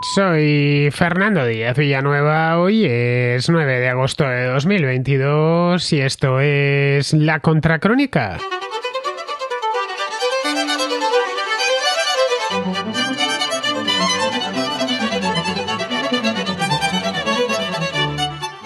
Soy Fernando Díaz Villanueva, hoy es 9 de agosto de 2022 y esto es La Contracrónica.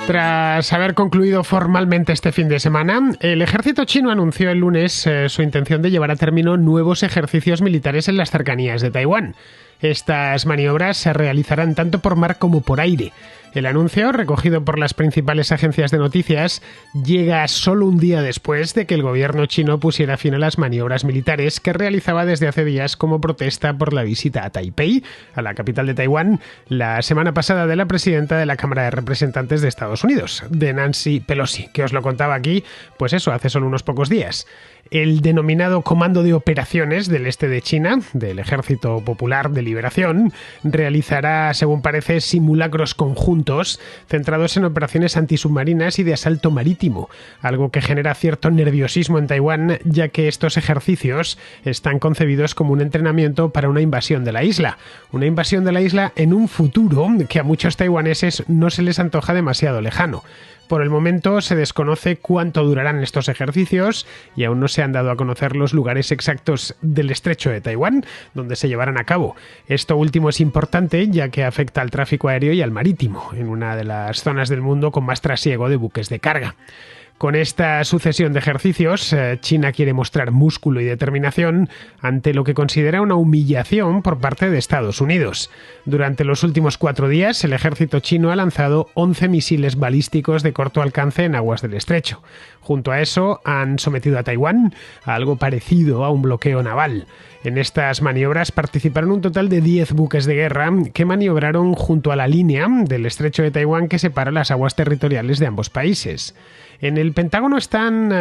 Tras haber concluido formalmente este fin de semana, el ejército chino anunció el lunes su intención de llevar a término nuevos ejercicios militares en las cercanías de Taiwán. Estas maniobras se realizarán tanto por mar como por aire. El anuncio, recogido por las principales agencias de noticias, llega solo un día después de que el gobierno chino pusiera fin a las maniobras militares que realizaba desde hace días como protesta por la visita a Taipei, a la capital de Taiwán, la semana pasada de la presidenta de la Cámara de Representantes de Estados Unidos, de Nancy Pelosi, que os lo contaba aquí, pues eso, hace solo unos pocos días. El denominado Comando de Operaciones del Este de China, del Ejército Popular de Liberación, realizará, según parece, simulacros conjuntos centrados en operaciones antisubmarinas y de asalto marítimo, algo que genera cierto nerviosismo en Taiwán, ya que estos ejercicios están concebidos como un entrenamiento para una invasión de la isla. Una invasión de la isla en un futuro que a muchos taiwaneses no se les antoja demasiado lejano. Por el momento se desconoce cuánto durarán estos ejercicios y aún no se han dado a conocer los lugares exactos del estrecho de Taiwán donde se llevarán a cabo. Esto último es importante ya que afecta al tráfico aéreo y al marítimo, en una de las zonas del mundo con más trasiego de buques de carga. Con esta sucesión de ejercicios, China quiere mostrar músculo y determinación ante lo que considera una humillación por parte de Estados Unidos. Durante los últimos 4 días, el ejército chino ha lanzado 11 misiles balísticos de corto alcance en aguas del estrecho. Junto a eso, han sometido a Taiwán a algo parecido a un bloqueo naval. En estas maniobras participaron un total de 10 buques de guerra que maniobraron junto a la línea del estrecho de Taiwán que separa las aguas territoriales de ambos países. En el Pentágono están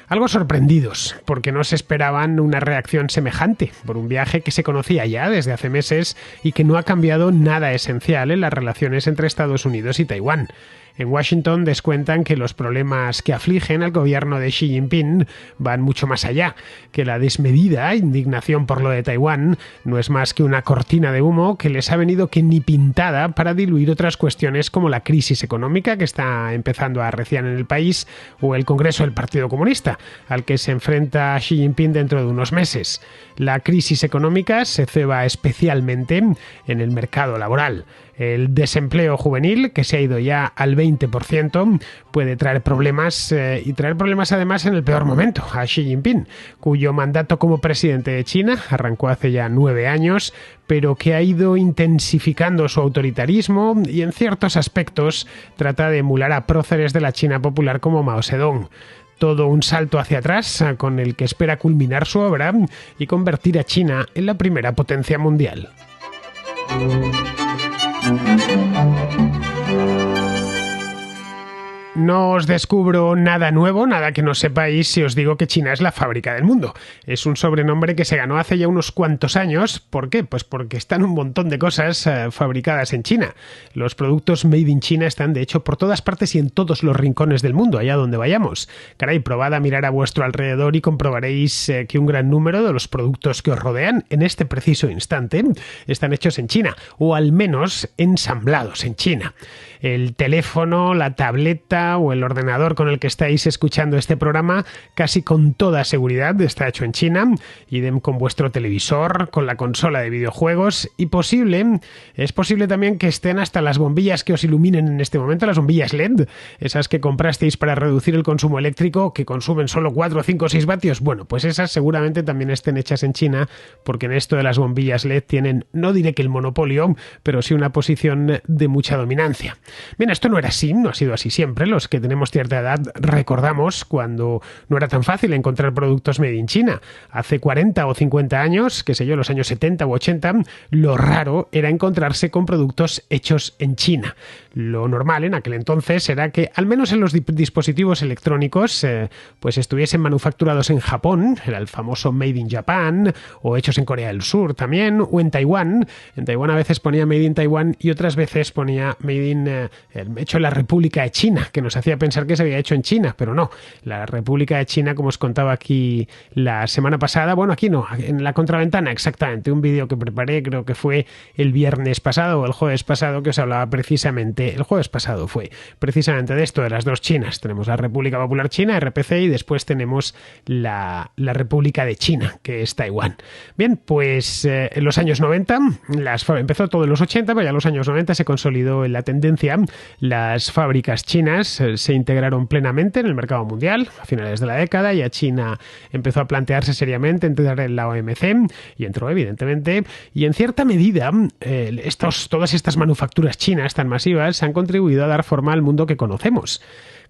algo sorprendidos porque no se esperaban una reacción semejante por un viaje que se conocía ya desde hace meses y que no ha cambiado nada esencial en las relaciones entre Estados Unidos y Taiwán. En Washington descuentan que los problemas que afligen al gobierno de Xi Jinping van mucho más allá, que la desmedida indignación por lo de Taiwán no es más que una cortina de humo que les ha venido que ni pintada para diluir otras cuestiones como la crisis económica que está empezando a arreciar en el país o el Congreso del Partido Comunista, al que se enfrenta Xi Jinping dentro de unos meses. La crisis económica se ceba especialmente en el mercado laboral. El desempleo juvenil, que se ha ido ya al 20%, puede traer problemas y traer problemas además en el peor momento a Xi Jinping, cuyo mandato como presidente de China arrancó hace ya 9 años, pero que ha ido intensificando su autoritarismo y en ciertos aspectos trata de emular a próceres de la China popular como Mao Zedong. Todo un salto hacia atrás con el que espera culminar su obra y convertir a China en la primera potencia mundial. No os descubro nada nuevo, nada que no sepáis si os digo que China es la fábrica del mundo. Es un sobrenombre que se ganó hace ya unos cuantos años. ¿Por qué? Pues porque están un montón de cosas fabricadas en China. Los productos made in China están de hecho por todas partes y en todos los rincones del mundo, allá donde vayamos. Caray, probad a mirar a vuestro alrededor y comprobaréis que un gran número de los productos que os rodean en este preciso instante están hechos en China, o al menos ensamblados en China. El teléfono, la tableta o el ordenador con el que estáis escuchando este programa casi con toda seguridad está hecho en China, idem con vuestro televisor, con la consola de videojuegos y es posible también que estén hasta las bombillas que os iluminen en este momento, las bombillas LED, esas que comprasteis para reducir el consumo eléctrico, que consumen solo 4, 5, 6 vatios. Bueno, pues esas seguramente también estén hechas en China, porque en esto de las bombillas LED tienen, no diré que el monopolio, pero sí una posición de mucha dominancia. Bien, esto no era así, no ha sido así siempre. Los que tenemos cierta edad recordamos cuando no era tan fácil encontrar productos made in China. Hace 40 o 50 años, qué sé yo, los años 70 u 80, lo raro era encontrarse con productos hechos en China. Lo normal en aquel entonces era que, al menos en los dispositivos electrónicos, pues estuviesen manufacturados en Japón, era el famoso Made in Japan, o hechos en Corea del Sur también, o en Taiwán. En Taiwán a veces ponía Made in Taiwán y otras veces ponía Made in hecho en la República de China, que nos hacía pensar que se había hecho en China, pero no. La República de China, como os contaba aquí la semana pasada, bueno, aquí no, en la contraventana exactamente, un vídeo que preparé, creo que fue el viernes pasado o el jueves pasado, que os hablaba precisamente, el jueves pasado fue precisamente de esto, de las dos Chinas. Tenemos la República Popular China, RPC, y después tenemos la República de China, que es Taiwán. Bien, pues en los años 90, empezó todo en los 80, pero ya en los años 90 se consolidó en la tendencia. Las fábricas chinas se integraron plenamente en el mercado mundial a finales de la década, y a China empezó a plantearse seriamente entrar en la OMC, y entró evidentemente, y en cierta medida todas estas manufacturas chinas tan masivas han contribuido a dar forma al mundo que conocemos.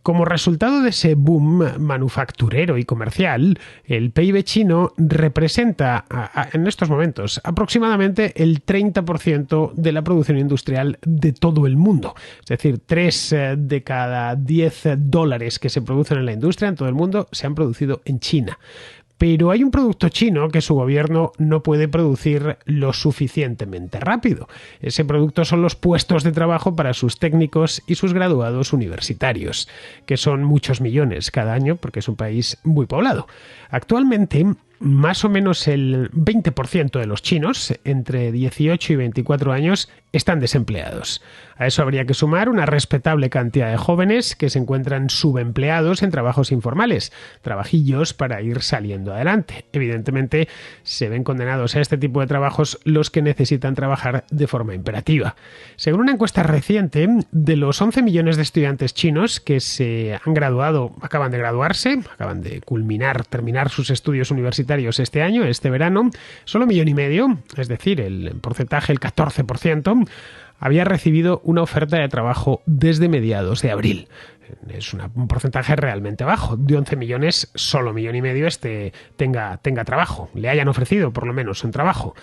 Como resultado de ese boom manufacturero y comercial, el PIB chino representa en estos momentos aproximadamente el 30% de la producción industrial de todo el mundo. Es decir, 3 de cada 10 dólares que se producen en la industria en todo el mundo se han producido en China. Pero hay un producto chino que su gobierno no puede producir lo suficientemente rápido. Ese producto son los puestos de trabajo para sus técnicos y sus graduados universitarios, que son muchos millones cada año porque es un país muy poblado. Actualmente, más o menos el 20% de los chinos entre 18 y 24 años están desempleados. A eso habría que sumar una respetable cantidad de jóvenes que se encuentran subempleados en trabajos informales, trabajillos para ir saliendo adelante. Evidentemente, se ven condenados a este tipo de trabajos los que necesitan trabajar de forma imperativa. Según una encuesta reciente, de los 11 millones de estudiantes chinos que se han graduado, acaban de graduarse, acaban de terminar sus estudios universitarios este año, este verano, solo 1,5 millones, es decir, el porcentaje, el 14%, había recibido una oferta de trabajo desde mediados de abril. Es un porcentaje realmente bajo. De 11 millones, solo 1,5 millones tenga trabajo, le hayan ofrecido por lo menos un trabajo.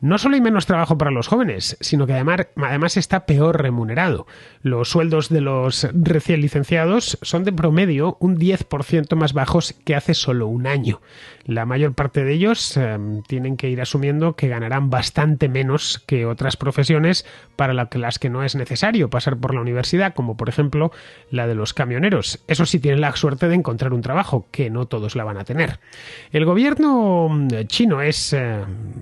No solo hay menos trabajo para los jóvenes, sino que además está peor remunerado. Los sueldos de los recién licenciados son de promedio un 10% más bajos que hace solo un año. La mayor parte de ellos tienen que ir asumiendo que ganarán bastante menos que otras profesiones para las que no es necesario pasar por la universidad, como por ejemplo la de los camioneros. Eso sí, tienen la suerte de encontrar un trabajo, que no todos la van a tener. El gobierno chino es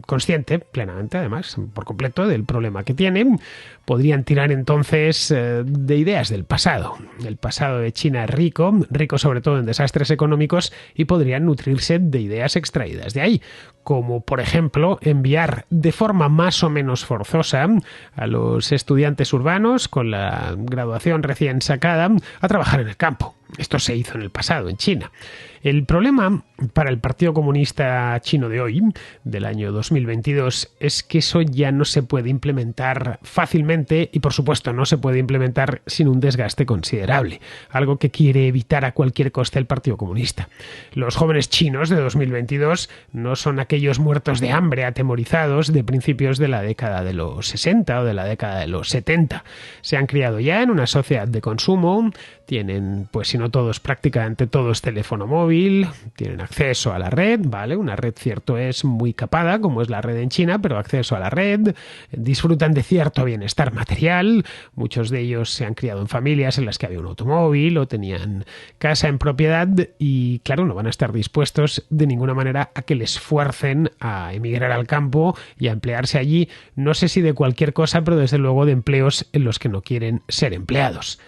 consciente, plenamente además, por completo, del problema que tiene. Podrían tirar entonces de ideas del pasado. El pasado de China es rico sobre todo en desastres económicos, y podrían nutrirse de ideas extraídas de ahí, como por ejemplo enviar de forma más o menos forzosa a los estudiantes urbanos con la graduación recién sacada a trabajar en el campo. Esto se hizo en el pasado, en China. El problema para el Partido Comunista Chino de hoy, del año 2022, es que eso ya no se puede implementar fácilmente, y por supuesto no se puede implementar sin un desgaste considerable, algo que quiere evitar a cualquier coste el Partido Comunista. Los jóvenes chinos de 2022 no son aquellos muertos de hambre atemorizados de principios de la década de los 60 o de la década de los 70. Se han criado ya en una sociedad de consumo, tienen, pues si no todos, prácticamente todos teléfono móvil, tienen acceso a la red, ¿vale? Una red, cierto, es muy capada, como es la red en China, pero acceso a la red, disfrutan de cierto bienestar material, muchos de ellos se han criado en familias en las que había un automóvil o tenían casa en propiedad, y claro, no van a estar dispuestos de ninguna manera a que les fuercen a emigrar al campo y a emplearse allí, no sé si de cualquier cosa, pero desde luego de empleos en los que no quieren ser empleados.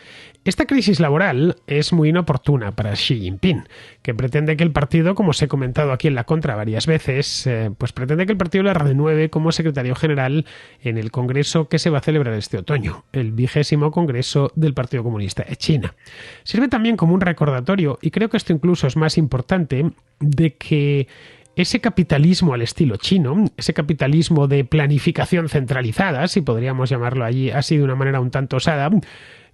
Esta crisis laboral es muy inoportuna para Xi Jinping, que pretende que el partido, como os he comentado aquí en la contra varias veces, pues pretende que el partido le renueve como secretario general en el congreso que se va a celebrar este otoño, el 20º Congreso del Partido Comunista de China. Sirve también como un recordatorio, y creo que esto incluso es más importante, de que ese capitalismo al estilo chino, ese capitalismo de planificación centralizada, si podríamos llamarlo allí así de una manera un tanto osada,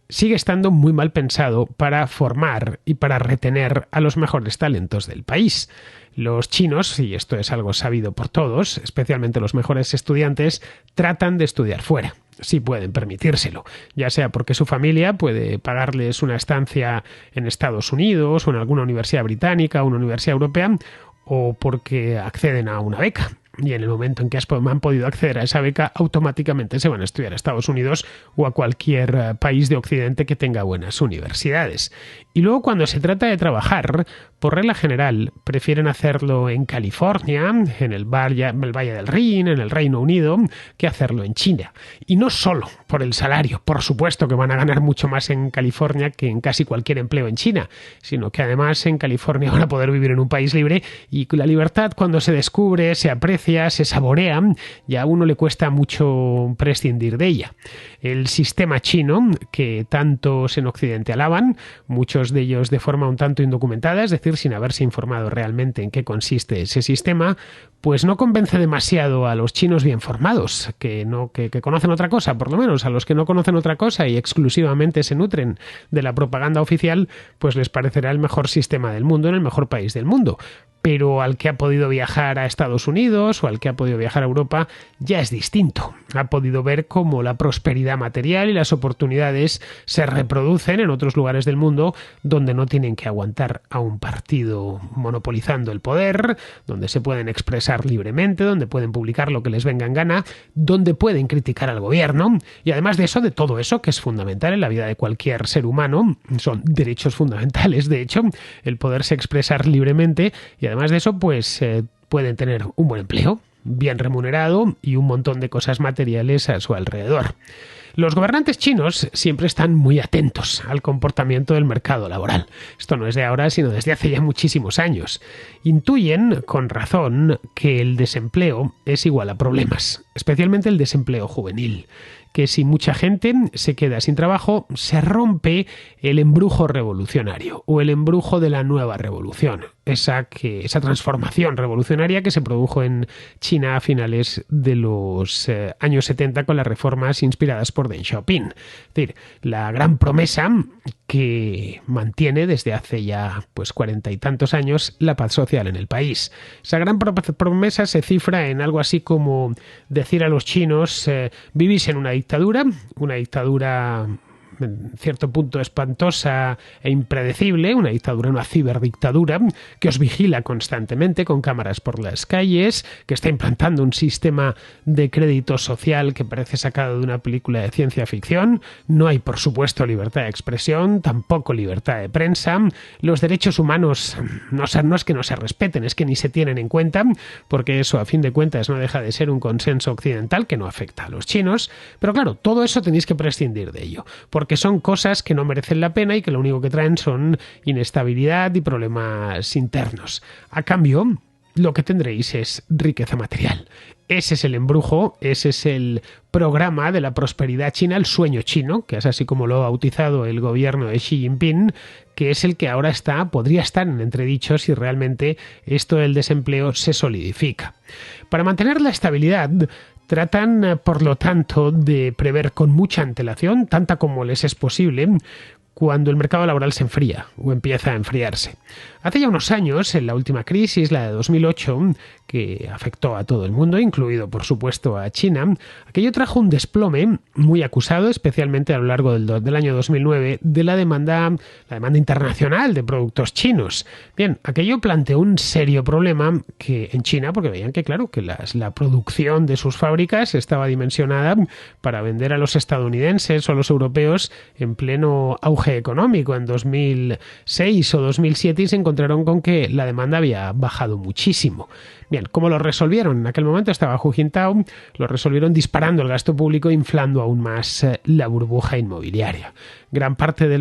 sigue estando muy mal pensado para formar y para retener a los mejores talentos del país. Los chinos, y esto es algo sabido por todos, especialmente los mejores estudiantes, tratan de estudiar fuera, si pueden permitírselo, ya sea porque su familia puede pagarles una estancia en Estados Unidos o en alguna universidad británica o una universidad europea, o porque acceden a una beca. y en el momento en que han podido acceder a esa beca, automáticamente se van a estudiar a Estados Unidos o a cualquier país de Occidente que tenga buenas universidades. Y luego, cuando se trata de trabajar, por regla general, prefieren hacerlo en California, en el Valle del Rin, en el Reino Unido, que hacerlo en China. Y no solo por el salario, por supuesto que van a ganar mucho más en California que en casi cualquier empleo en China, sino que además en California van a poder vivir en un país libre, y la libertad, cuando se descubre, se aprecia, se saborea, ya a uno le cuesta mucho prescindir de ella. El sistema chino, que tantos en Occidente alaban, muchos de ellos de forma un tanto indocumentada, es decir, sin haberse informado realmente en qué consiste ese sistema, pues no convence demasiado a los chinos bien formados, que conocen otra cosa. Por lo menos a los que no conocen otra cosa y exclusivamente se nutren de la propaganda oficial, pues les parecerá el mejor sistema del mundo, en el mejor país del mundo. Pero al que ha podido viajar a Estados Unidos o al que ha podido viajar a Europa ya es distinto. Ha podido ver cómo la prosperidad material y las oportunidades se reproducen en otros lugares del mundo, donde no tienen que aguantar a un partido monopolizando el poder, donde se pueden expresar libremente, donde pueden publicar lo que les venga en gana, donde pueden criticar al gobierno, y además de eso, de todo eso que es fundamental en la vida de cualquier ser humano, son derechos fundamentales, de hecho, el poderse expresar libremente. Y además de eso, pues pueden tener un buen empleo, bien remunerado y un montón de cosas materiales a su alrededor. Los gobernantes chinos siempre están muy atentos al comportamiento del mercado laboral. Esto no es de ahora, sino desde hace ya muchísimos años. Intuyen, con razón, que el desempleo es igual a problemas, especialmente el desempleo juvenil, que si mucha gente se queda sin trabajo, se rompe el embrujo revolucionario o el embrujo de la nueva revolución, esa transformación revolucionaria que se produjo en China a finales de los años 70 con las reformas inspiradas por Deng Xiaoping. Es decir, la gran promesa que mantiene desde hace ya 40 y tantos años la paz social en el país. Esa gran promesa se cifra en algo así como decir a los chinos: vivís en una dictadura en cierto punto espantosa e impredecible, una ciberdictadura que os vigila constantemente con cámaras por las calles, que está implantando un sistema de crédito social que parece sacado de una película de ciencia ficción. No hay, por supuesto, libertad de expresión, tampoco libertad de prensa. Los derechos humanos no es que no se respeten, es que ni se tienen en cuenta, porque eso, a fin de cuentas, no deja de ser un consenso occidental que no afecta a los chinos. Pero claro, todo eso tenéis que prescindir de ello, porque son cosas que no merecen la pena y que lo único que traen son inestabilidad y problemas internos. A cambio, lo que tendréis es riqueza material. Ese es el embrujo, ese es el programa de la prosperidad china, el sueño chino, que es así como lo ha bautizado el gobierno de Xi Jinping, que es el que ahora podría estar en entredicho si realmente esto del desempleo se solidifica. Para mantener la estabilidad, tratan, por lo tanto, de prever con mucha antelación, tanta como les es posible, cuando el mercado laboral se enfría o empieza a enfriarse. Hace ya unos años, en la última crisis, la de 2008, que afectó a todo el mundo, incluido por supuesto a China, aquello trajo un desplome muy acusado, especialmente a lo largo del año 2009, de la demanda internacional de productos chinos. Bien, aquello planteó un serio problema en China, porque veían que, claro, que la producción de sus fábricas estaba dimensionada para vender a los estadounidenses o a los europeos en pleno auge económico en 2006 o 2007, y se encontraron con que la demanda había bajado muchísimo. Bien, ¿cómo lo resolvieron? En aquel momento estaba Hu Jintao, lo resolvieron disparando el gasto público, inflando aún más la burbuja inmobiliaria. Gran parte de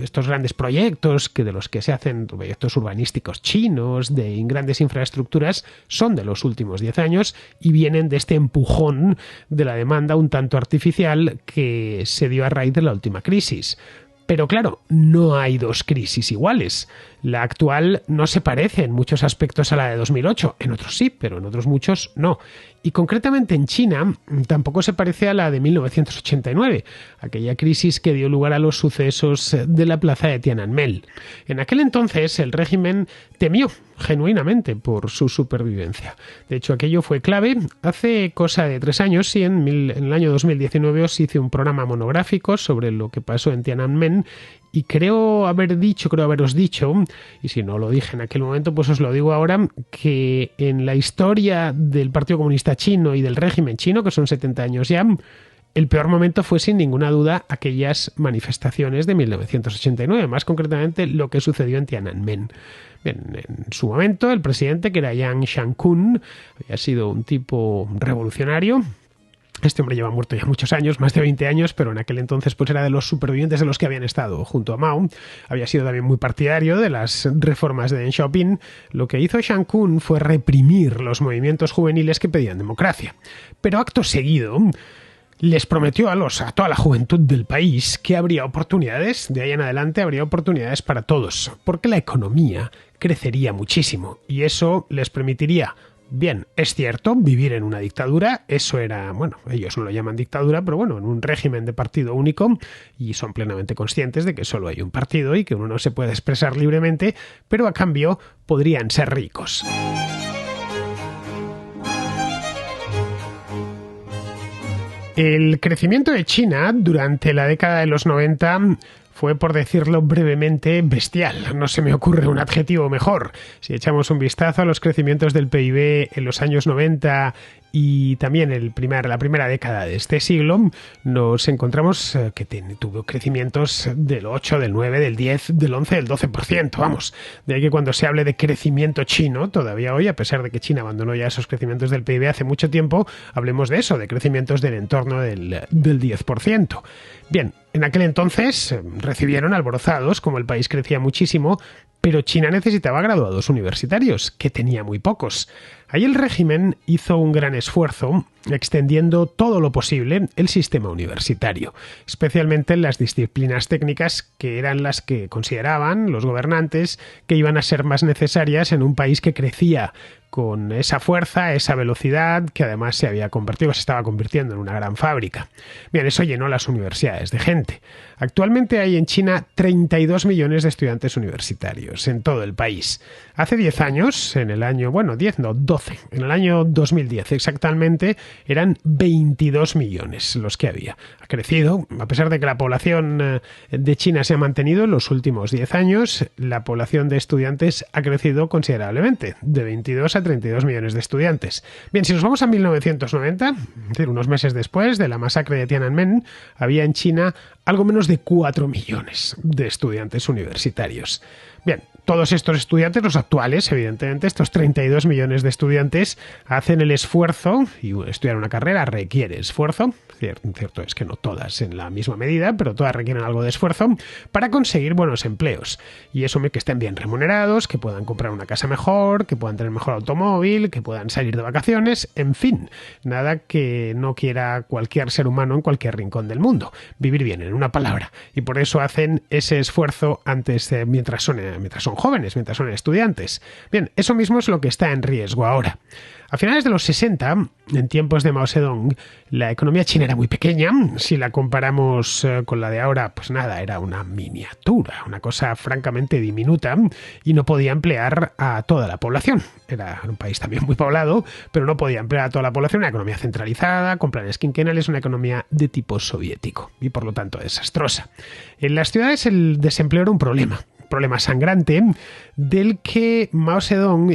estos grandes proyectos, de los que se hacen proyectos urbanísticos chinos, de grandes infraestructuras, son de los últimos 10 años y vienen de este empujón de la demanda un tanto artificial que se dio a raíz de la última crisis. Pero claro, no hay dos crisis iguales. La actual no se parece en muchos aspectos a la de 2008, en otros sí, pero en otros muchos no. Y concretamente en China tampoco se parece a la de 1989, aquella crisis que dio lugar a los sucesos de la plaza de Tiananmen. En aquel entonces el régimen temió genuinamente por su supervivencia. De hecho, aquello fue clave. Hace cosa de 3 años, sí, en el año 2019, os hice un programa monográfico sobre lo que pasó en Tiananmen y creo haberos dicho, y si no lo dije en aquel momento, pues os lo digo ahora, que en la historia del Partido Comunista Chino y del régimen chino, que son 70 años ya, el peor momento fue sin ninguna duda aquellas manifestaciones de 1989, más concretamente lo que sucedió en Tiananmen. Bien, en su momento el presidente, que era Yang Shangkun, había sido un tipo revolucionario. Este hombre lleva muerto ya muchos años, más de 20 años, pero en aquel entonces pues era de los supervivientes de los que habían estado junto a Mao. Había sido también muy partidario de las reformas de Deng Xiaoping. Lo que hizo Shang Kun fue reprimir los movimientos juveniles que pedían democracia. Pero acto seguido les prometió a toda la juventud del país que habría oportunidades, de ahí en adelante habría oportunidades para todos, porque la economía crecería muchísimo y eso les permitiría. Bien, es cierto, vivir en una dictadura, eso era, bueno, ellos no lo llaman dictadura, pero bueno, en un régimen de partido único y son plenamente conscientes de que solo hay un partido y que uno no se puede expresar libremente, pero a cambio podrían ser ricos. El crecimiento de China durante la década de los 90 fue, por decirlo brevemente, bestial. No se me ocurre un adjetivo mejor. Si echamos un vistazo a los crecimientos del PIB en los años 90 y también la primera década de este siglo, nos encontramos que tuvo crecimientos del 8, del 9, del 10, del 11, del 12%. Vamos, de ahí que cuando se hable de crecimiento chino, todavía hoy, a pesar de que China abandonó ya esos crecimientos del PIB hace mucho tiempo, hablemos de eso, de crecimientos del entorno del 10%. Bien, en aquel entonces recibieron alborozados, como el país crecía muchísimo, pero China necesitaba graduados universitarios, que tenía muy pocos. Ahí el régimen hizo un gran esfuerzo extendiendo todo lo posible el sistema universitario, especialmente en las disciplinas técnicas que eran las que consideraban los gobernantes que iban a ser más necesarias en un país que crecía con esa fuerza, esa velocidad, que además se estaba convirtiendo en una gran fábrica. Bien, eso llenó las universidades de gente. Actualmente hay en China 32 millones de estudiantes universitarios en todo el país. Hace 10 años, en el año 2010 exactamente, eran 22 millones los que había. Ha crecido, a pesar de que la población de China se ha mantenido en los últimos 10 años, la población de estudiantes ha crecido considerablemente, de 22 a 32 millones de estudiantes. Bien, si nos vamos a 1990, es decir, unos meses después de la masacre de Tiananmen, había en China algo menos de 4 millones de estudiantes universitarios. Bien, todos estos estudiantes, los actuales, evidentemente, estos 32 millones de estudiantes, hacen el esfuerzo, y estudiar una carrera requiere esfuerzo, cierto es que no todas en la misma medida, pero todas requieren algo de esfuerzo, para conseguir buenos empleos. Y eso que estén bien remunerados, que puedan comprar una casa mejor, que puedan tener mejor automóvil, que puedan salir de vacaciones, en fin, nada que no quiera cualquier ser humano en cualquier rincón del mundo. Vivir bien, en una palabra. Y por eso hacen ese esfuerzo mientras son jóvenes, mientras son estudiantes. Bien, eso mismo es lo que está en riesgo ahora. A finales de los 60, en tiempos de Mao Zedong, la economía china era muy pequeña. Si la comparamos con la de ahora, pues nada, era una miniatura, una cosa francamente diminuta y no podía emplear a toda la población. Era un país también muy poblado, pero no podía emplear a toda la población. Una economía centralizada, con planes quinquenales, una economía de tipo soviético y por lo tanto desastrosa. En las ciudades el desempleo era un problema sangrante del que Mao Zedong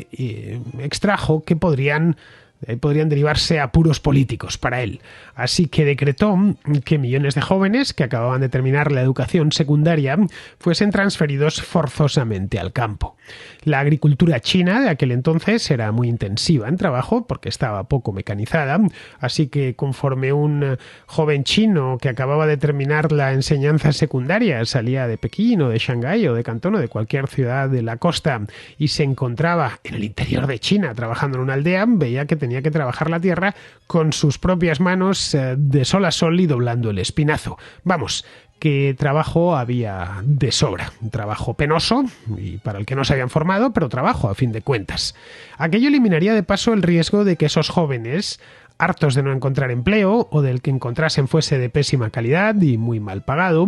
extrajo que podrían derivarse apuros políticos para él. Así que decretó que millones de jóvenes que acababan de terminar la educación secundaria fuesen transferidos forzosamente al campo. La agricultura china de aquel entonces era muy intensiva en trabajo porque estaba poco mecanizada, así que conforme un joven chino que acababa de terminar la enseñanza secundaria salía de Pekín o de Shanghái o de Cantón o de cualquier ciudad de la costa y se encontraba en el interior de China trabajando en una aldea, veía que tenía que trabajar la tierra con sus propias manos de sol a sol y doblando el espinazo. Vamos, que trabajo había de sobra. Un trabajo penoso y para el que no se habían formado, pero trabajo a fin de cuentas. Aquello eliminaría de paso el riesgo de que esos jóvenes hartos de no encontrar empleo o del que encontrasen fuese de pésima calidad y muy mal pagado,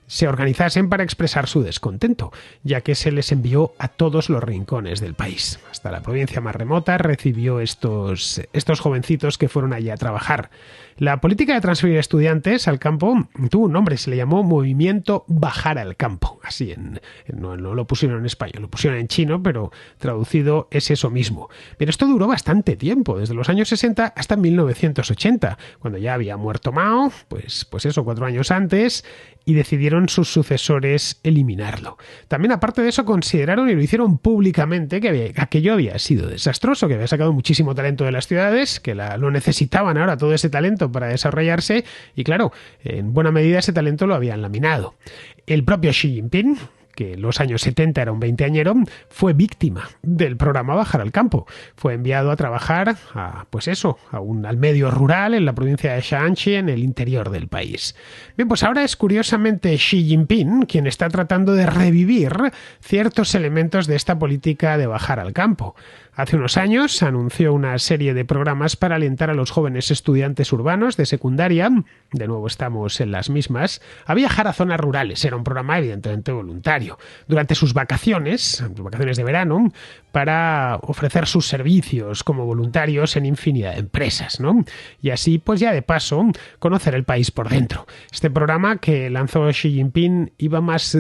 se organizasen para expresar su descontento, ya que se les envió a todos los rincones del país. Hasta la provincia más remota recibió estos jovencitos que fueron allí a trabajar. La política de transferir estudiantes al campo tuvo un nombre, se le llamó Movimiento Bajar al Campo. Así, no lo pusieron en español, lo pusieron en chino, pero traducido es eso mismo. Pero esto duró bastante tiempo, desde los años 60 hasta 1980, cuando ya había muerto Mao, pues eso, 4 años antes, y decidieron sus sucesores eliminarlo. También, aparte de eso, consideraron y lo hicieron públicamente que aquello había sido desastroso, que había sacado muchísimo talento de las ciudades, que lo necesitaban ahora todo ese talento para desarrollarse, y claro, en buena medida ese talento lo habían laminado. El propio Xi Jinping, que en los años 70 era un veinteañero, fue víctima del programa Bajar al Campo. Fue enviado a trabajar al medio rural en la provincia de Shaanxi, en el interior del país. Bien, pues ahora es curiosamente Xi Jinping quien está tratando de revivir ciertos elementos de esta política de bajar al campo. Hace unos años anunció una serie de programas para alentar a los jóvenes estudiantes urbanos de secundaria, de nuevo estamos en las mismas, a viajar a zonas rurales. Era un programa evidentemente voluntario. Durante sus vacaciones de verano, para ofrecer sus servicios como voluntarios en infinidad de empresas, ¿no? Y así, pues ya de paso, conocer el país por dentro. Este programa que lanzó Xi Jinping iba más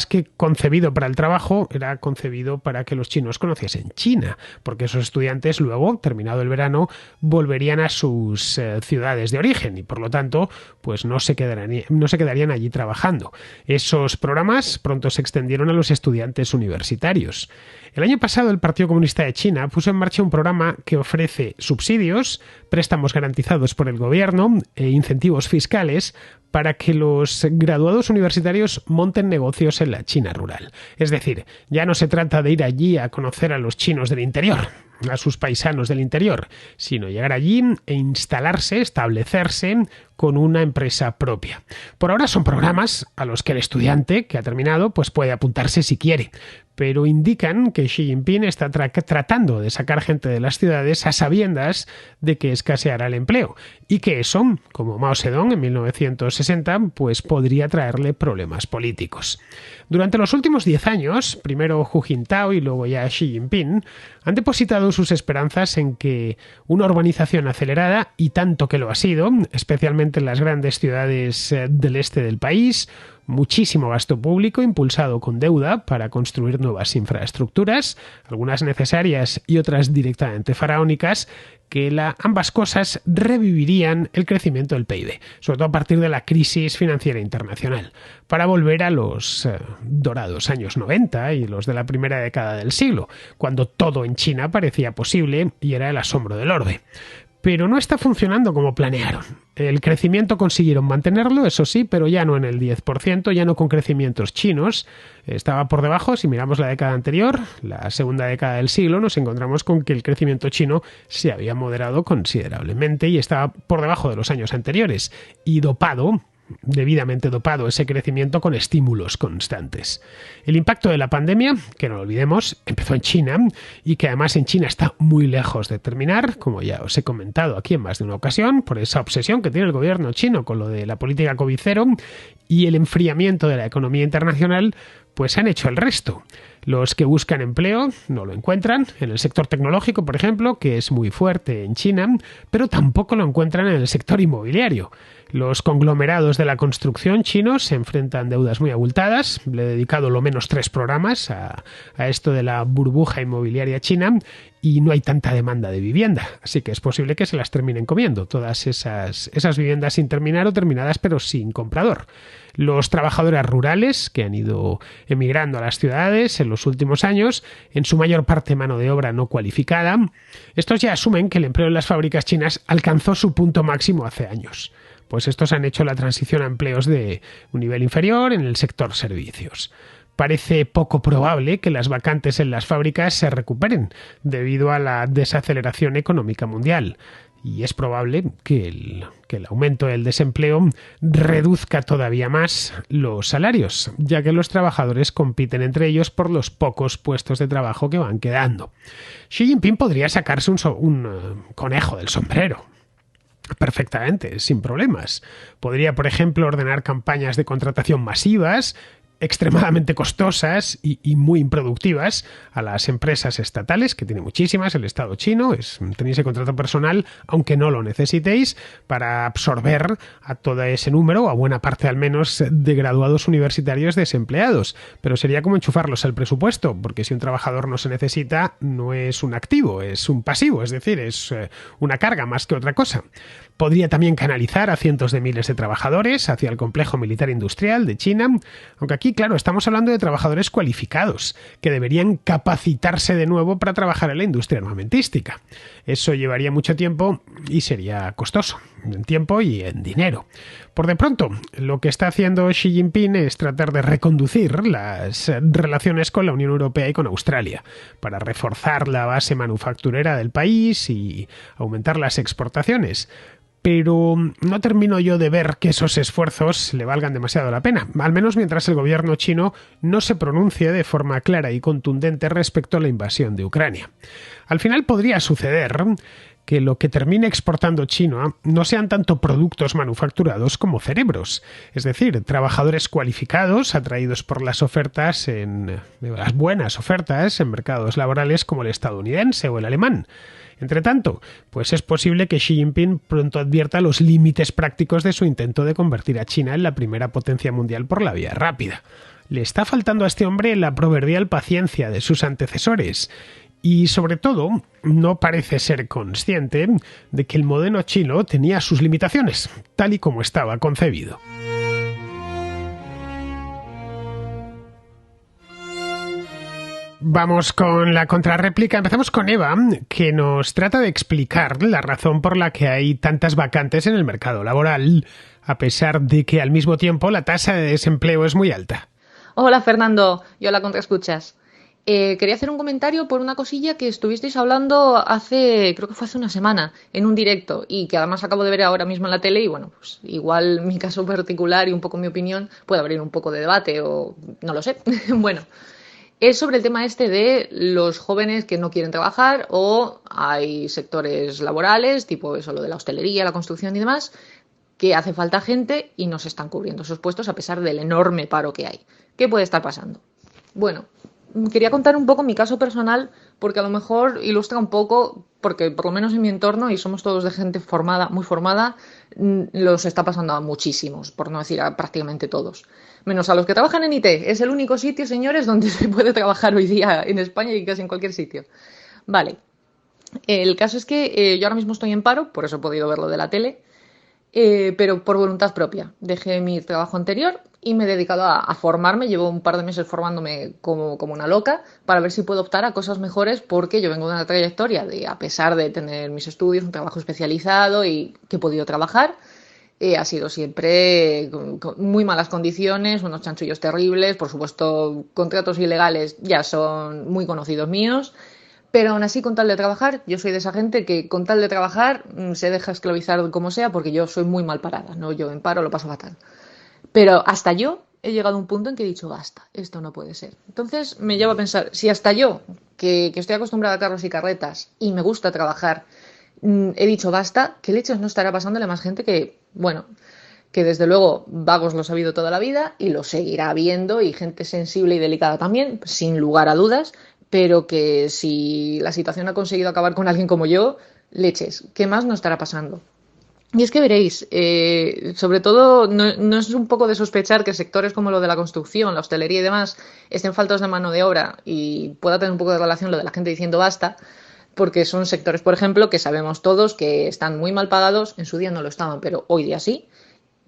que concebido para el trabajo, era concebido para que los chinos conociesen China, porque esos estudiantes luego, terminado el verano, volverían a sus ciudades de origen y por lo tanto, pues no se quedarían allí trabajando. Esos programas pronto se extendieron a los estudiantes universitarios. El año pasado el Partido Comunista de China puso en marcha un programa que ofrece subsidios, préstamos garantizados por el gobierno e incentivos fiscales para que los graduados universitarios monten negocios en la China rural. Es decir, ya no se trata de ir allí a conocer a los chinos del interior, a sus paisanos del interior, sino llegar allí e establecerse con una empresa propia. Por ahora son programas a los que el estudiante que ha terminado pues puede apuntarse si quiere, pero indican que Xi Jinping está tratando de sacar gente de las ciudades a sabiendas de que escaseará el empleo y que eso, como Mao Zedong en 1960, pues podría traerle problemas políticos. Durante los últimos 10 años, primero Hu Jintao y luego ya Xi Jinping, han depositado sus esperanzas en que una urbanización acelerada, y tanto que lo ha sido, especialmente en las grandes ciudades del este del país, muchísimo gasto público impulsado con deuda para construir nuevas infraestructuras, algunas necesarias y otras directamente faraónicas, que ambas cosas revivirían el crecimiento del PIB, sobre todo a partir de la crisis financiera internacional, para volver a los dorados años 90 y los de la primera década del siglo, cuando todo en China parecía posible y era el asombro del orbe. Pero no está funcionando como planearon. El crecimiento consiguieron mantenerlo, eso sí, pero ya no en el 10%, ya no con crecimientos chinos. Estaba por debajo, si miramos la década anterior, la segunda década del siglo, nos encontramos con que el crecimiento chino se había moderado considerablemente y estaba por debajo de los años anteriores y debidamente dopado ese crecimiento con estímulos constantes. El impacto de la pandemia, que no lo olvidemos, empezó en China y que además en China está muy lejos de terminar, como ya os he comentado aquí en más de una ocasión, por esa obsesión que tiene el gobierno chino con lo de la política COVID-0 y el enfriamiento de la economía internacional, pues han hecho el resto. Los que buscan empleo no lo encuentran en el sector tecnológico, por ejemplo, que es muy fuerte en China, pero tampoco lo encuentran en el sector inmobiliario. Los conglomerados de la construcción chinos se enfrentan a deudas muy abultadas. Le he dedicado lo menos 3 programas a esto de la burbuja inmobiliaria china y no hay tanta demanda de vivienda, así que es posible que se las terminen comiendo todas esas viviendas sin terminar o terminadas pero sin comprador. Los trabajadores rurales que han ido emigrando a las ciudades en los últimos años, en su mayor parte mano de obra no cualificada, estos ya asumen que el empleo en las fábricas chinas alcanzó su punto máximo hace años. Pues estos han hecho la transición a empleos de un nivel inferior en el sector servicios. Parece poco probable que las vacantes en las fábricas se recuperen debido a la desaceleración económica mundial. y es probable que el aumento del desempleo reduzca todavía más los salarios, ya que los trabajadores compiten entre ellos por los pocos puestos de trabajo que van quedando. Xi Jinping podría sacarse un conejo del sombrero. Perfectamente, sin problemas. Podría, por ejemplo, ordenar campañas de contratación masivas, extremadamente costosas y muy improductivas a las empresas estatales, que tiene muchísimas, el Estado chino, tenéis el contrato personal, aunque no lo necesitéis, para absorber a todo ese número, a buena parte al menos, de graduados universitarios desempleados. Pero sería como enchufarlos al presupuesto, porque si un trabajador no se necesita, no es un activo, es un pasivo, es decir, es una carga más que otra cosa. Podría también canalizar a cientos de miles de trabajadores hacia el complejo militar industrial de China, aunque aquí, claro, estamos hablando de trabajadores cualificados, que deberían capacitarse de nuevo para trabajar en la industria armamentística. Eso llevaría mucho tiempo y sería costoso, en tiempo y en dinero. Por de pronto, lo que está haciendo Xi Jinping es tratar de reconducir las relaciones con la Unión Europea y con Australia, para reforzar la base manufacturera del país y aumentar las exportaciones. Pero no termino yo de ver que esos esfuerzos le valgan demasiado la pena, al menos mientras el gobierno chino no se pronuncie de forma clara y contundente respecto a la invasión de Ucrania. Al final podría suceder que lo que termine exportando China no sean tanto productos manufacturados como cerebros, es decir, trabajadores cualificados atraídos por las buenas ofertas en mercados laborales como el estadounidense o el alemán. Entre tanto, pues es posible que Xi Jinping pronto advierta los límites prácticos de su intento de convertir a China en la primera potencia mundial por la vía rápida. Le está faltando a este hombre la proverbial paciencia de sus antecesores. Y sobre todo, no parece ser consciente de que el modelo chino tenía sus limitaciones, tal y como estaba concebido. Vamos con la contrarréplica. Empezamos con Eva, que nos trata de explicar la razón por la que hay tantas vacantes en el mercado laboral, a pesar de que al mismo tiempo la tasa de desempleo es muy alta. Hola Fernando, y hola contraescuchas. Quería hacer un comentario por una cosilla que estuvisteis hablando creo que fue hace una semana, en un directo, y que además acabo de ver ahora mismo en la tele, y bueno, pues igual mi caso particular y un poco mi opinión puede abrir un poco de debate, o no lo sé. Bueno, es sobre el tema este de los jóvenes que no quieren trabajar, o hay sectores laborales, tipo eso, lo de la hostelería, la construcción y demás, que hace falta gente y no se están cubriendo esos puestos a pesar del enorme paro que hay. ¿Qué puede estar pasando? Bueno, quería contar un poco mi caso personal porque a lo mejor ilustra un poco, porque por lo menos en mi entorno, y somos todos de gente formada, muy formada, los está pasando a muchísimos, por no decir a prácticamente todos. Menos a los que trabajan en IT. Es el único sitio, señores, donde se puede trabajar hoy día en España y casi en cualquier sitio. Vale. El caso es que yo ahora mismo estoy en paro, por eso he podido verlo de la tele. Pero por voluntad propia. Dejé mi trabajo anterior y me he dedicado a formarme. Llevo un par de meses formándome como una loca para ver si puedo optar a cosas mejores, porque yo vengo de una trayectoria de, a pesar de tener mis estudios, un trabajo especializado y que he podido trabajar, ha sido siempre con muy malas condiciones, unos chanchullos terribles, por supuesto, contratos ilegales ya son muy conocidos míos. Pero aún así, con tal de trabajar, yo soy de esa gente que con tal de trabajar se deja esclavizar como sea, porque yo soy muy mal parada, ¿no? Yo en paro lo paso fatal. Pero hasta yo he llegado a un punto en que he dicho, basta, esto no puede ser. Entonces me lleva a pensar, si hasta yo, que estoy acostumbrada a carros y carretas y me gusta trabajar, he dicho basta, ¿qué leches no estará pasándole a más gente que, bueno, que desde luego vagos los ha habido toda la vida y lo seguirá habiendo, y gente sensible y delicada también, sin lugar a dudas, pero que si la situación ha conseguido acabar con alguien como yo, leches, ¿qué más no estará pasando? Y es que veréis, sobre todo, no es un poco de sospechar que sectores como lo de la construcción, la hostelería y demás estén faltos de mano de obra, y pueda tener un poco de relación lo de la gente diciendo basta, porque son sectores, por ejemplo, que sabemos todos que están muy mal pagados, en su día no lo estaban, pero hoy día sí,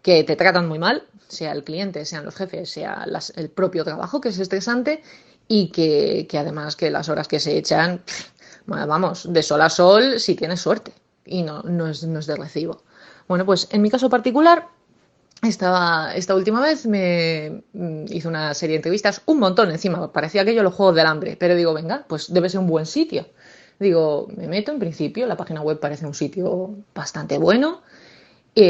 que te tratan muy mal, sea el cliente, sean los jefes, sea el propio trabajo, que es estresante, y que además que las horas que se echan, vamos, de sol a sol si tienes suerte, y no es de recibo. Bueno, pues en mi caso particular, esta última vez me hice una serie de entrevistas, un montón encima, parecía aquello los Juegos del Hambre, pero digo, venga, pues debe ser un buen sitio. Digo, me meto en principio, la página web parece un sitio bastante bueno.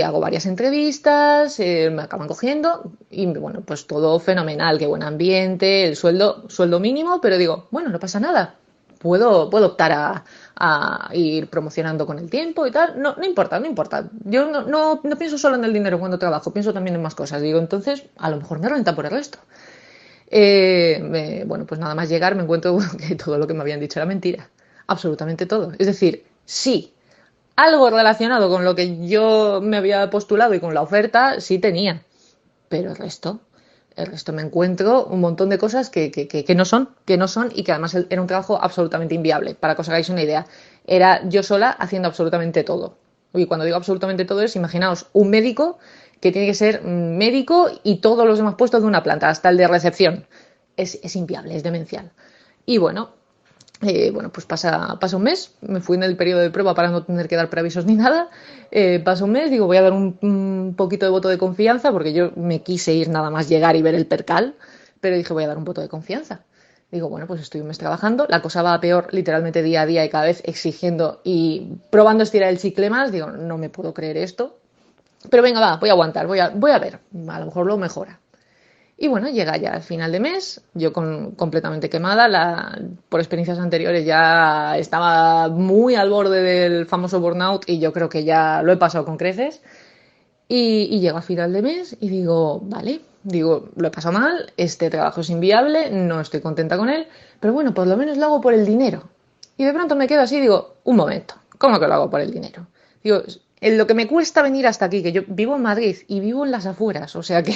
Hago varias entrevistas, me acaban cogiendo y bueno, pues todo fenomenal, qué buen ambiente, el sueldo mínimo, pero digo, bueno, no pasa nada, puedo optar a ir promocionando con el tiempo y tal, no importa, no importa, yo no pienso solo en el dinero cuando trabajo, pienso también en más cosas, digo, entonces a lo mejor me renta por el resto. Bueno, pues nada más llegar me encuentro que todo lo que me habían dicho era mentira, absolutamente todo, es decir, sí. Algo relacionado con lo que yo me había postulado y con la oferta sí tenía, pero el resto me encuentro un montón de cosas que no son y que además era un trabajo absolutamente inviable. Para que os hagáis una idea, era yo sola haciendo absolutamente todo. Y cuando digo absolutamente todo es, imaginaos, un médico que tiene que ser médico y todos los demás puestos de una planta, hasta el de recepción. Es inviable, es demencial. Y bueno, pues pasa un mes, me fui en el periodo de prueba para no tener que dar preavisos ni nada. Pasa un mes, digo, voy a dar un poquito de voto de confianza, porque yo me quise ir nada más llegar y ver el percal, pero dije, voy a dar un voto de confianza. Digo, bueno, pues estoy un mes trabajando, la cosa va a peor literalmente día a día y cada vez exigiendo y probando estirar el chicle más. Digo, no me puedo creer esto, pero venga, va, voy a aguantar, voy a ver, a lo mejor lo mejora. Y bueno, llega ya al final de mes, yo completamente quemada, por experiencias anteriores ya estaba muy al borde del famoso burnout y yo creo que ya lo he pasado con creces. Y llego al final de mes y digo, vale, digo, lo he pasado mal, este trabajo es inviable, no estoy contenta con él, pero bueno, por lo menos lo hago por el dinero. Y de pronto me quedo así y digo, un momento, ¿cómo que lo hago por el dinero? Digo, en lo que me cuesta venir hasta aquí, que yo vivo en Madrid y vivo en las afueras, o sea que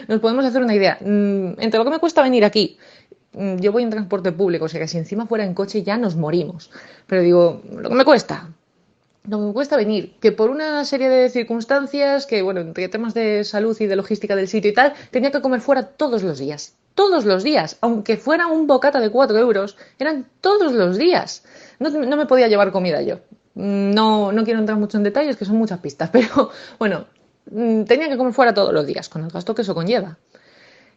nos podemos hacer una idea. Entre lo que me cuesta venir aquí, yo voy en transporte público, o sea que si encima fuera en coche ya nos morimos. Pero digo, lo que me cuesta, no me cuesta venir, que por una serie de circunstancias, que bueno, entre temas de salud y de logística del sitio y tal, tenía que comer fuera todos los días. Todos los días, aunque fuera un bocata de 4 euros, eran todos los días. No me podía llevar comida yo. No quiero entrar mucho en detalles, que son muchas pistas, pero bueno, tenía que comer fuera todos los días, con el gasto que eso conlleva.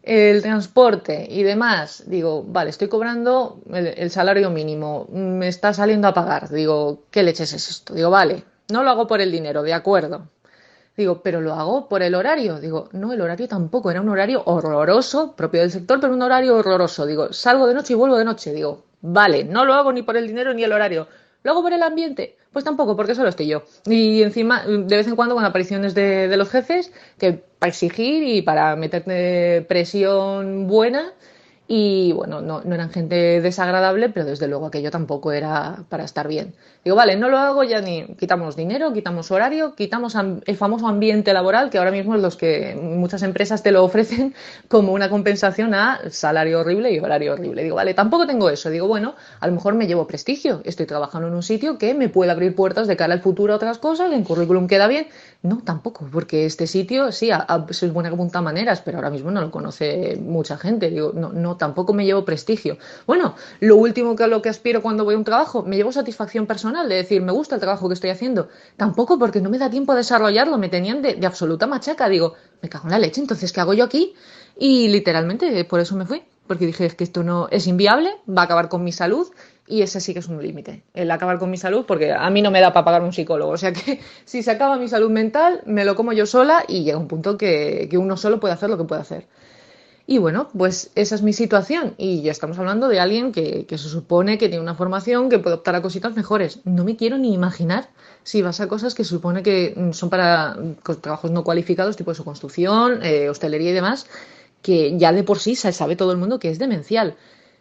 El transporte y demás, digo, vale, estoy cobrando el salario mínimo, me está saliendo a pagar, digo, ¿qué leches es esto? Digo, vale, no lo hago por el dinero, de acuerdo. Digo, pero lo hago por el horario. Digo, no, el horario tampoco, era un horario horroroso, propio del sector, pero un horario horroroso. Digo, salgo de noche y vuelvo de noche. Digo, vale, no lo hago ni por el dinero ni el horario. ¿Lo hago por el ambiente? Pues tampoco, porque solo estoy yo. Y encima, de vez en cuando, con apariciones de los jefes, que para exigir y para meterte presión buena. Y bueno, no eran gente desagradable, pero desde luego aquello tampoco era para estar bien. Digo, vale, no lo hago ya ni quitamos dinero, quitamos horario, quitamos el famoso ambiente laboral, que ahora mismo es los que muchas empresas te lo ofrecen como una compensación a salario horrible y horario horrible. Digo, vale, tampoco tengo eso. Digo, bueno, a lo mejor me llevo prestigio. Estoy trabajando en un sitio que me puede abrir puertas de cara al futuro a otras cosas, en currículum queda bien. No, tampoco, porque este sitio sí, es buena que apunta maneras, pero ahora mismo no lo conoce mucha gente. Digo, no, tampoco me llevo prestigio. Bueno, lo último que a lo que aspiro cuando voy a un trabajo, me llevo satisfacción personal de decir, me gusta el trabajo que estoy haciendo. Tampoco porque no me da tiempo a desarrollarlo, me tenían de absoluta machaca. Digo, me cago en la leche, entonces, ¿qué hago yo aquí? Y literalmente por eso me fui, porque dije, es que esto no es inviable, va a acabar con mi salud. Y ese sí que es un límite, el acabar con mi salud, porque a mí no me da para pagar un psicólogo. O sea que si se acaba mi salud mental, me lo como yo sola y llega un punto que uno solo puede hacer lo que puede hacer. Y bueno, pues esa es mi situación. Y ya estamos hablando de alguien que se supone que tiene una formación, que puede optar a cositas mejores. No me quiero ni imaginar si vas a cosas que se supone que son para trabajos no cualificados, tipo de su construcción, hostelería y demás, que ya de por sí se sabe todo el mundo que es demencial.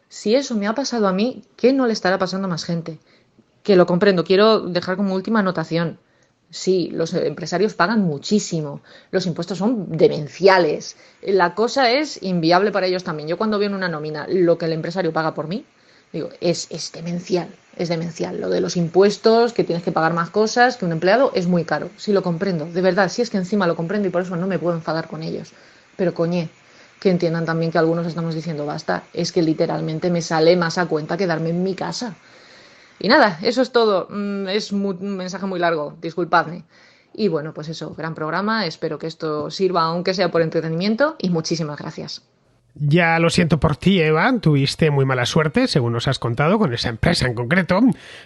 Si eso me ha pasado a mí, ¿qué no le estará pasando a más gente? Que lo comprendo, quiero dejar como última anotación. Sí, los empresarios pagan muchísimo, los impuestos son demenciales, la cosa es inviable para ellos también. Yo cuando veo en una nómina lo que el empresario paga por mí, digo, es demencial, es demencial. Lo de los impuestos, que tienes que pagar más cosas que un empleado, es muy caro. Sí lo comprendo, de verdad, sí es que encima lo comprendo y por eso no me puedo enfadar con ellos. Pero coñe, que entiendan también que algunos estamos diciendo basta, es que literalmente me sale más a cuenta quedarme en mi casa. Y nada, eso es todo. Es un mensaje muy largo, disculpadme. Y bueno, pues eso, gran programa. Espero que esto sirva, aunque sea por entretenimiento. Y muchísimas gracias. Ya lo siento por ti, Eva, tuviste muy mala suerte, según nos has contado, con esa empresa en concreto.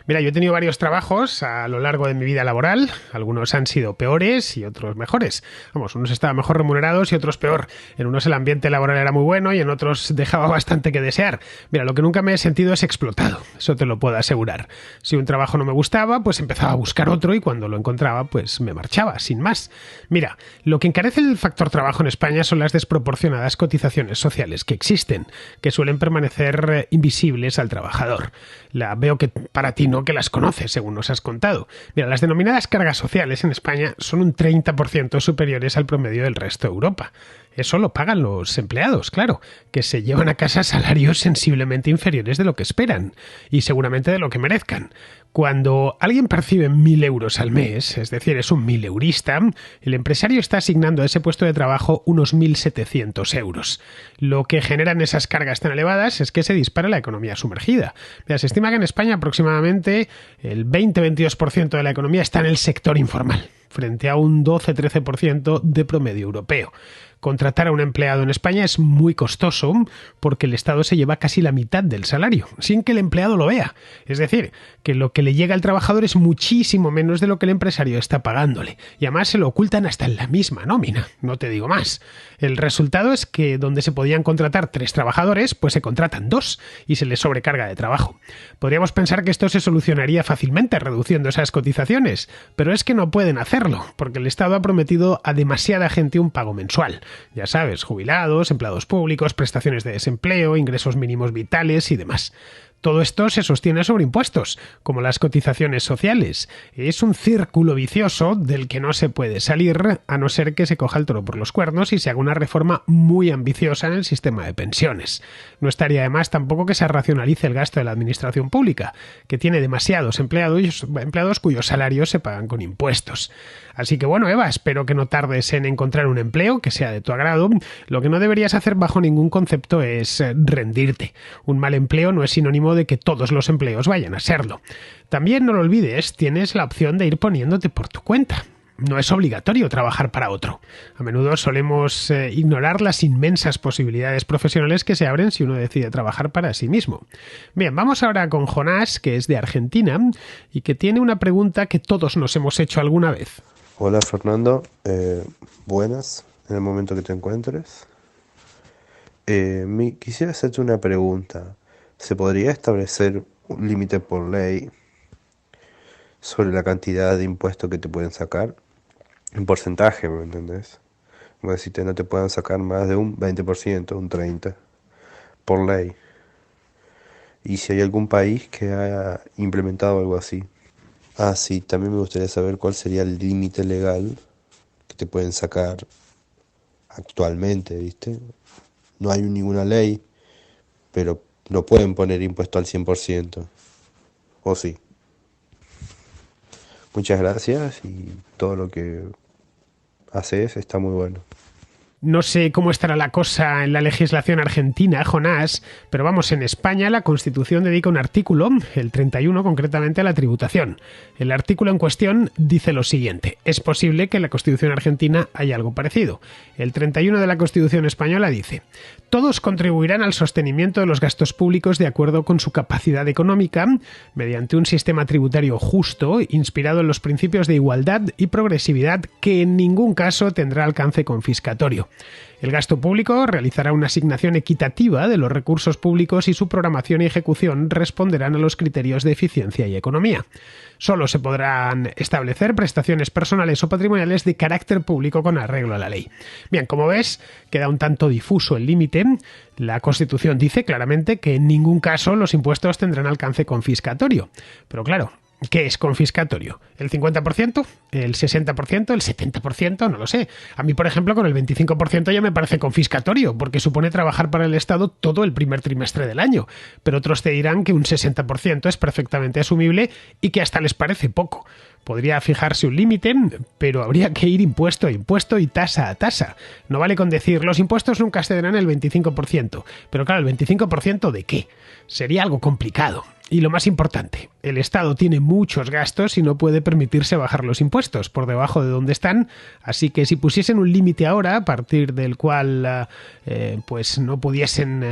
Mira, yo he tenido varios trabajos a lo largo de mi vida laboral, algunos han sido peores y otros mejores. Vamos, unos estaban mejor remunerados y otros peor. En unos el ambiente laboral era muy bueno y en otros dejaba bastante que desear. Mira, lo que nunca me he sentido es explotado, eso te lo puedo asegurar. Si un trabajo no me gustaba, pues empezaba a buscar otro y cuando lo encontraba, pues me marchaba, sin más. Mira, lo que encarece el factor trabajo en España son las desproporcionadas cotizaciones sociales que existen, que suelen permanecer invisibles al trabajador. Veo que para ti no, que las conoces, según nos has contado. Mira, las denominadas cargas sociales en España son un 30% superiores al promedio del resto de Europa. Eso lo pagan los empleados, claro, que se llevan a casa salarios sensiblemente inferiores de lo que esperan y seguramente de lo que merezcan. Cuando alguien percibe 1.000 euros al mes, es decir, es un mileurista, el empresario está asignando a ese puesto de trabajo unos 1.700 euros. Lo que generan esas cargas tan elevadas es que se dispara la economía sumergida. Mira, se estima que en España aproximadamente el 20-22% de la economía está en el sector informal, frente a un 12-13% de promedio europeo. Contratar a un empleado en España es muy costoso porque el Estado se lleva casi la mitad del salario, sin que el empleado lo vea. Es decir, que lo que le llega al trabajador es muchísimo menos de lo que el empresario está pagándole. Y además se lo ocultan hasta en la misma nómina, no te digo más. El resultado es que donde se podían contratar 3 trabajadores, pues se contratan 2 y se les sobrecarga de trabajo. Podríamos pensar que esto se solucionaría fácilmente reduciendo esas cotizaciones, pero es que no pueden hacerlo, porque el Estado ha prometido a demasiada gente un pago mensual. Ya sabes, jubilados, empleados públicos, prestaciones de desempleo, ingresos mínimos vitales y demás. Todo esto se sostiene sobre impuestos, como las cotizaciones sociales. Es un círculo vicioso del que no se puede salir, a no ser que se coja el toro por los cuernos y se haga una reforma muy ambiciosa en el sistema de pensiones. No estaría de más tampoco que se racionalice el gasto de la administración pública, que tiene demasiados empleados cuyos salarios se pagan con impuestos. Así que bueno, Eva, espero que no tardes en encontrar un empleo que sea de tu agrado. Lo que no deberías hacer bajo ningún concepto es rendirte. Un mal empleo no es sinónimo de que todos los empleos vayan a serlo. También no lo olvides, tienes la opción de ir poniéndote por tu cuenta. No es obligatorio trabajar para otro. A menudo solemos ignorar las inmensas posibilidades profesionales que se abren si uno decide trabajar para sí mismo. Bien, vamos ahora con Jonás, que es de Argentina y que tiene una pregunta que todos nos hemos hecho alguna vez. Hola Fernando, buenas en el momento que te encuentres. Quisiera hacerte una pregunta. ¿Se podría establecer un límite por ley sobre la cantidad de impuestos que te pueden sacar? En porcentaje, ¿me entendés? Como decirte, no te puedan sacar más de un 20%, un 30%, por ley. Y si hay algún país que haya implementado algo así. Sí, también me gustaría saber cuál sería el límite legal que te pueden sacar actualmente, ¿viste? No hay ninguna ley, pero no pueden poner impuesto al 100%, ¿o sí? Muchas gracias y todo lo que haces está muy bueno. No sé cómo estará la cosa en la legislación argentina, Jonás, pero vamos, en España la Constitución dedica un artículo, el 31 concretamente, a la tributación. El artículo en cuestión dice lo siguiente: es posible que en la Constitución argentina haya algo parecido. El 31 de la Constitución española dice: todos contribuirán al sostenimiento de los gastos públicos de acuerdo con su capacidad económica, mediante un sistema tributario justo, inspirado en los principios de igualdad y progresividad, que en ningún caso tendrá alcance confiscatorio. El gasto público realizará una asignación equitativa de los recursos públicos y su programación y ejecución responderán a los criterios de eficiencia y economía. Solo se podrán establecer prestaciones personales o patrimoniales de carácter público con arreglo a la ley. Bien, como ves, queda un tanto difuso el límite. La Constitución dice claramente que en ningún caso los impuestos tendrán alcance confiscatorio. Pero claro, ¿qué es confiscatorio? ¿El 50%? ¿El 60%? ¿El 70%? No lo sé. A mí, por ejemplo, con el 25% ya me parece confiscatorio, porque supone trabajar para el Estado todo el primer trimestre del año. Pero otros te dirán que un 60% es perfectamente asumible y que hasta les parece poco. Podría fijarse un límite, pero habría que ir impuesto a impuesto y tasa a tasa. No vale con decir, los impuestos nunca excederán el 25%. Pero claro, ¿el 25% de qué? Sería algo complicado. Y lo más importante, el Estado tiene muchos gastos y no puede permitirse bajar los impuestos por debajo de donde están, así que si pusiesen un límite ahora, a partir del cual pues no pudiesen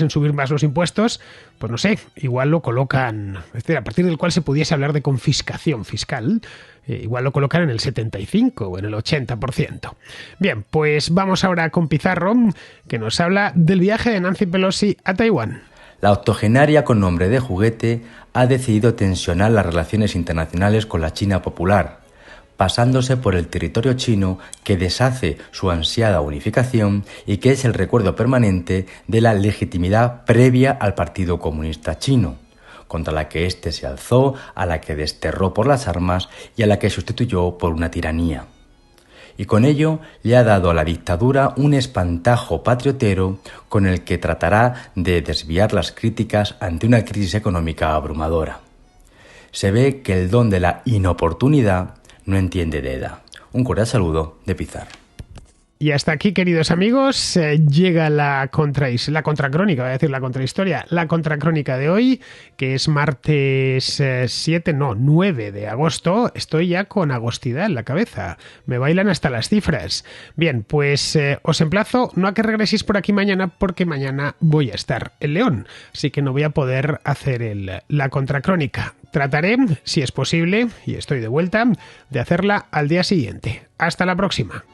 subir más los impuestos, pues no sé, igual lo colocan, es decir, a partir del cual se pudiese hablar de confiscación fiscal, igual lo colocan en el 75 o en el 80%. Bien, pues vamos ahora con Pizarro, que nos habla del viaje de Nancy Pelosi a Taiwán. La octogenaria con nombre de Juguete ha decidido tensionar las relaciones internacionales con la China popular, pasándose por el territorio chino que deshace su ansiada unificación y que es el recuerdo permanente de la legitimidad previa al Partido Comunista Chino, contra la que éste se alzó, a la que desterró por las armas y a la que sustituyó por una tiranía. Y con ello le ha dado a la dictadura un espantajo patriotero con el que tratará de desviar las críticas ante una crisis económica abrumadora. Se ve que el don de la inoportunidad no entiende de edad. Un cordial saludo de Pizarro. Y hasta aquí, queridos amigos, llega la contracrónica, voy a decir la contrahistoria, la contracrónica de hoy, que es martes 9 de agosto. Estoy ya con agostidad en la cabeza, me bailan hasta las cifras. Bien, pues os emplazo no a que regreséis por aquí mañana, porque mañana voy a estar en León, así que no voy a poder hacer la contracrónica. Trataré, si es posible, y estoy de vuelta, de hacerla al día siguiente. Hasta la próxima.